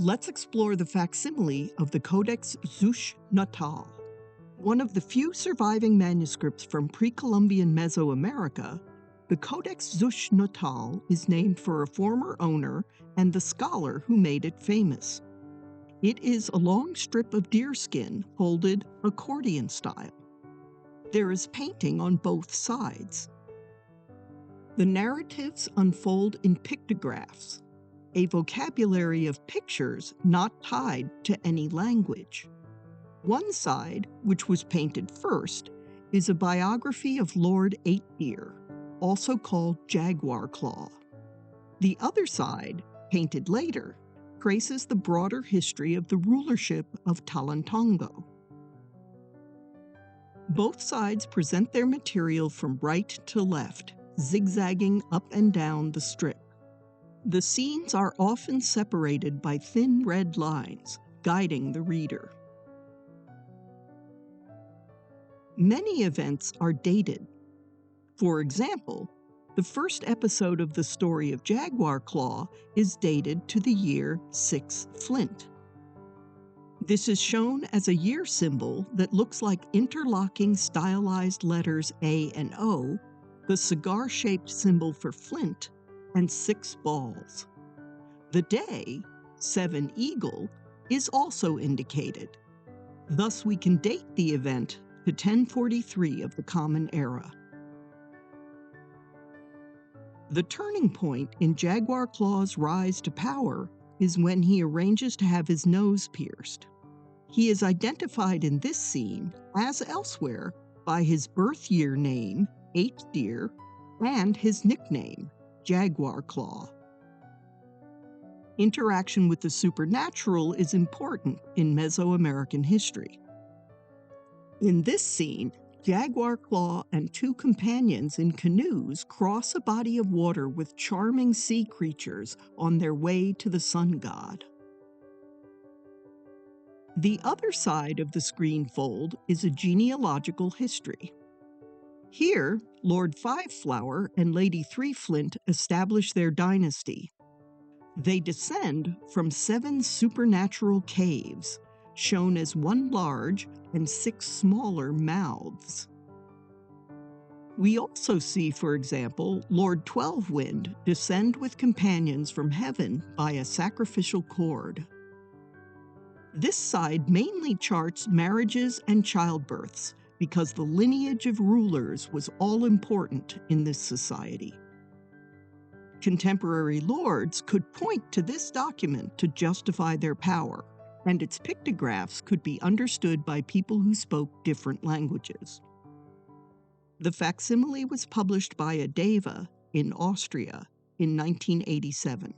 Let's explore the facsimile of the Codex Zouche-Nuttall. One of the few surviving manuscripts from pre-Columbian Mesoamerica, the Codex Zouche-Nuttall is named for a former owner and the scholar who made it famous. It is a long strip of deerskin folded accordion style. There is painting on both sides. The narratives unfold in pictographs, a vocabulary of pictures not tied to any language. One side, which was painted first, is a biography of Lord Eightdeer, also called Jaguar Claw. The other side, painted later, traces the broader history of the rulership of Talantongo. Both sides present their material from right to left, zigzagging up and down the strip. The scenes are often separated by thin red lines, guiding the reader. Many events are dated. For example, the first episode of the story of Jaguar Claw is dated to the year 6 Flint. This is shown as a year symbol that looks like interlocking stylized letters A and O, the cigar-shaped symbol for flint, and 6 balls. The day, 7 Eagle, is also indicated. Thus we can date the event to 1043 of the Common Era. The turning point in Jaguar Claw's rise to power is when he arranges to have his nose pierced. He is identified in this scene, as elsewhere, by his birth year name, Eightdeer, and his nickname, Jaguar Claw. Interaction with the supernatural is important in Mesoamerican history. In this scene, Jaguar Claw and 2 companions in canoes cross a body of water with charming sea creatures on their way to the sun god. The other side of the screenfold is a genealogical history. Here, Lord Fiveflower and Lady Threeflint establish their dynasty. They descend from 7 supernatural caves, shown as 1 large and 6 smaller mouths. We also see, for example, Lord Twelvewind descend with companions from heaven by a sacrificial cord. This side mainly charts marriages and childbirths, because the lineage of rulers was all important in this society. Contemporary lords could point to this document to justify their power, and its pictographs could be understood by people who spoke different languages. The facsimile was published by Adeva in Austria in 1987.